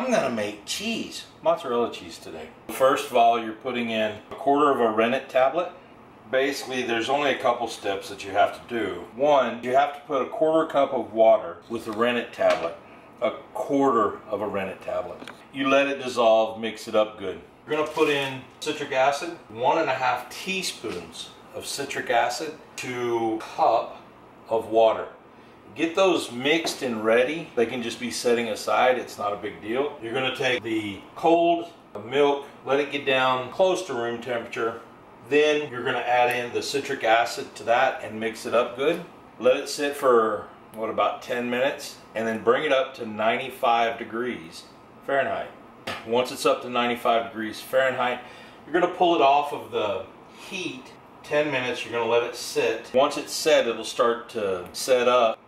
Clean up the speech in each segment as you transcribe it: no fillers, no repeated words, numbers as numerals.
I'm gonna make cheese, mozzarella cheese today. First of all, you're putting in a quarter of a rennet tablet. Basically, there's only a couple steps that you have to do. One, you have to put a quarter cup of water with a rennet tablet. A quarter of a rennet tablet. You let it dissolve, mix it up good. You're gonna put in citric acid, 1.5 teaspoons of citric acid to a cup of water. Get those mixed and ready. They can just be setting aside, it's not a big deal. You're gonna take the cold milk, let it get down close to room temperature. Then you're gonna add in the citric acid to that and mix it up good. Let it sit for, what, about 10 minutes, and then bring it up to 95 degrees Fahrenheit. Once it's up to 95 degrees Fahrenheit, you're gonna pull it off of the heat. 10 minutes, you're gonna let it sit. Once it's set, it'll start to set up,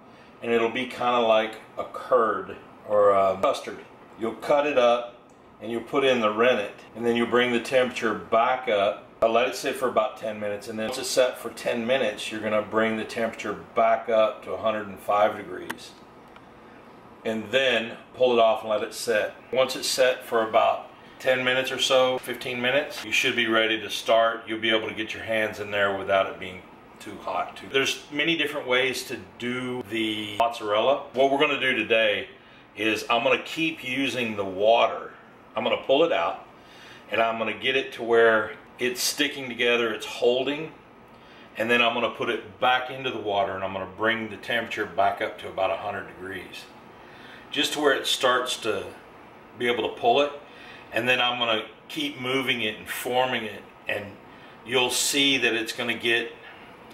and it'll be kind of like a curd or a custard. You'll cut it up, and you'll put in the rennet, and then you'll bring the temperature back up. I'll let it sit for about 10 minutes, and then once it's set for 10 minutes, you're gonna bring the temperature back up to 105 degrees. And then pull it off and let it set. Once it's set for about 10 minutes or so, 15 minutes, you should be ready to start. You'll be able to get your hands in there without it being too hot. There's many different ways to do the mozzarella. What we're gonna do today is I'm gonna keep using the water. I'm gonna pull it out, and I'm gonna get it to where it's sticking together, it's holding, and then I'm gonna put it back into the water, and I'm gonna bring the temperature back up to about 100 degrees. Just to where it starts to be able to pull it, and then I'm gonna keep moving it and forming it, and you'll see that it's gonna get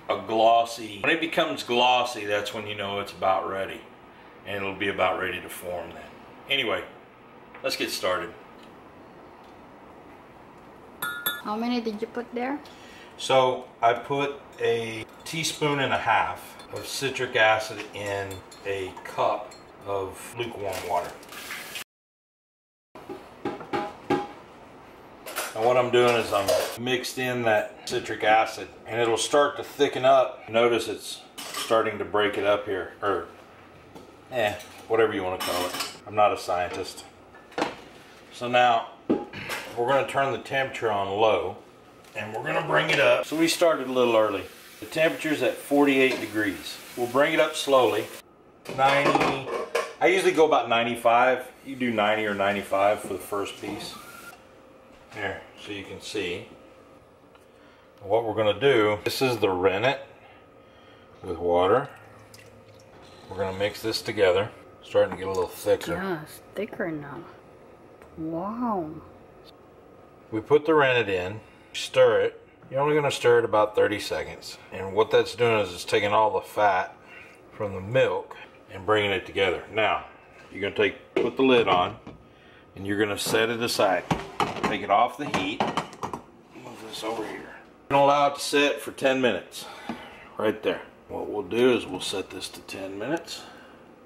a glossy. When it becomes glossy, that's when you know it's about ready, and it'll be about ready to form then. Anyway, let's get started. How many did you put there? So I put 1.5 teaspoons of citric acid in a cup of lukewarm water. Now what I'm doing is I'm mixed in that citric acid, and it'll start to thicken up. Notice it's starting to break it up here, or whatever you want to call it. I'm not a scientist. So now we're going to turn the temperature on low, and we're going to bring it up. So we started a little early. The temperature's at 48 degrees. We'll bring it up slowly. 90. I usually go about 95. You do 90 or 95 for the first piece. There, so you can see. What we're going to do, this is the rennet with water. We're going to mix this together. Starting to get a little thicker. Yeah, it's thicker now. Wow. We put the rennet in, stir it. You're only going to stir it about 30 seconds. And what that's doing is it's taking all the fat from the milk and bringing it together. Now, you're going to put the lid on, and you're going to set it aside. Take it off the heat. Move this over here. You're going to allow it to sit for 10 minutes. Right there. What we'll do is we'll set this to 10 minutes.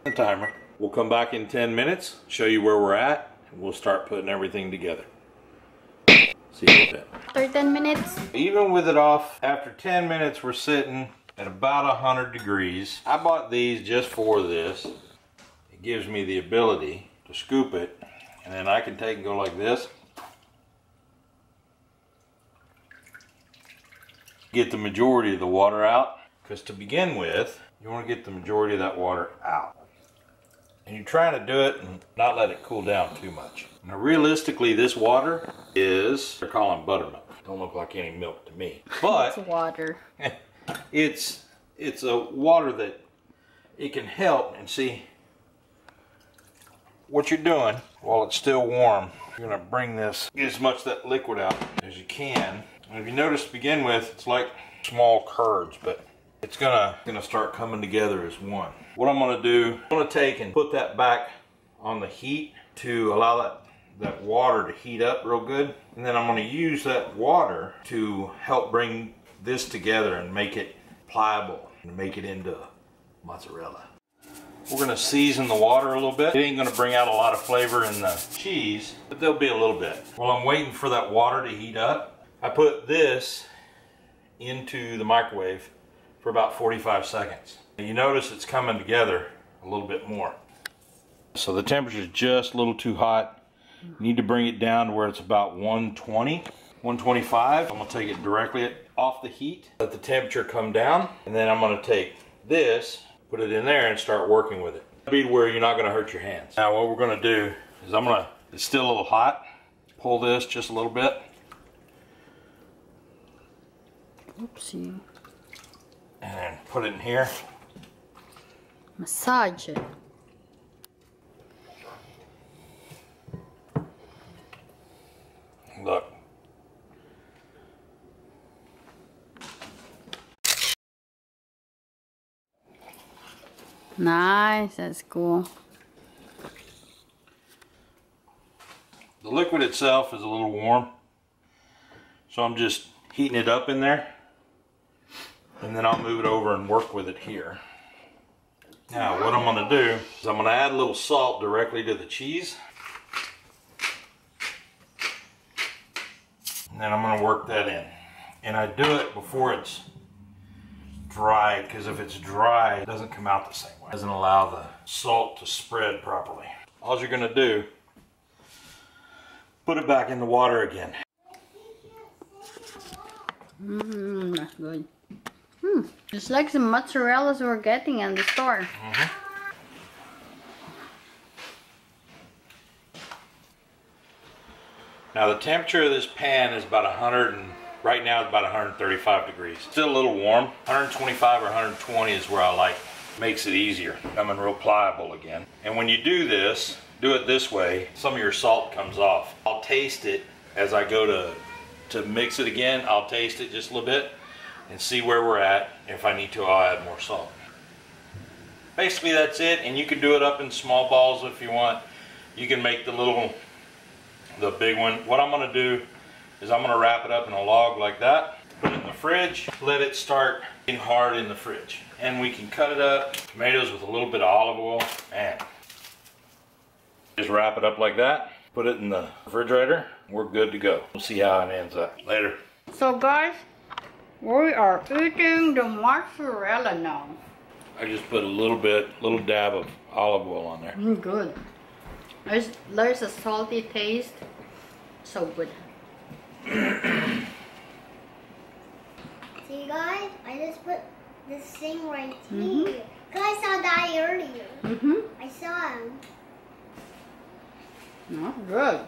The timer. We'll come back in 10 minutes, show you where we're at, and we'll start putting everything together. See you with that. After 10 minutes? Even with it off, after 10 minutes we're sitting at about 100 degrees. I bought these just for this. It gives me the ability to scoop it, and then I can take and go like this. Get the majority of the water out, because to begin with, you want to get the majority of that water out. And you're trying to do it and not let it cool down too much. Now realistically, this water is, they're calling buttermilk. Don't look like any milk to me. But it's water. it's a water that it can help. And see, what you're doing while it's still warm, you're gonna bring this, get as much of that liquid out as you can. And if you notice to begin with, it's like small curds, but it's gonna start coming together as one. What I'm gonna do, I'm gonna take and put that back on the heat to allow that water to heat up real good. And then I'm gonna use that water to help bring this together and make it pliable and make it into mozzarella. We're gonna season the water a little bit. It ain't gonna bring out a lot of flavor in the cheese, but there'll be a little bit. While I'm waiting for that water to heat up, I put this into the microwave for about 45 seconds. You notice it's coming together a little bit more. So the temperature is just a little too hot. You need to bring it down to where it's about 120, 125. I'm going to take it directly off the heat, let the temperature come down, and then I'm going to take this, put it in there, and start working with it. Be where you're not going to hurt your hands. Now what we're going to do is it's still a little hot, pull this just a little bit. Oopsie. And then put it in here. Massage it. Look. Nice, that's cool. The liquid itself is a little warm, so I'm just heating it up in there, and then I'll move it over and work with it here. Now what I'm going to do is I'm going to add a little salt directly to the cheese, and then I'm going to work that in. And I do it before it's dry, because if it's dry it doesn't come out the same way. It doesn't allow the salt to spread properly. All you're going to do, put it back in the water again. That's good. Just like the mozzarellas we're getting in the store. Now the temperature of this pan is about right now it's about 135 degrees. Still a little warm. 125 or 120 is where I like. Makes it easier. Becoming real pliable again. And when you do this, do it this way, some of your salt comes off. I'll taste it as I go to mix it again. I'll taste it just a little bit and see where we're at. If I need to, I'll add more salt. Basically that's it, and you can do it up in small balls if you want. You can make the big one. What I'm going to do is I'm going to wrap it up in a log like that, put it in the fridge, let it start getting hard in the fridge. And we can cut it up, tomatoes with a little bit of olive oil, and just wrap it up like that, put it in the refrigerator, we're good to go. We'll see how it ends up later. So guys, we are eating the mozzarella now. I just put a little dab of olive oil on there. Good. There's a salty taste. So good. See guys, I just put this thing right here. I saw that earlier. I saw him. Not good.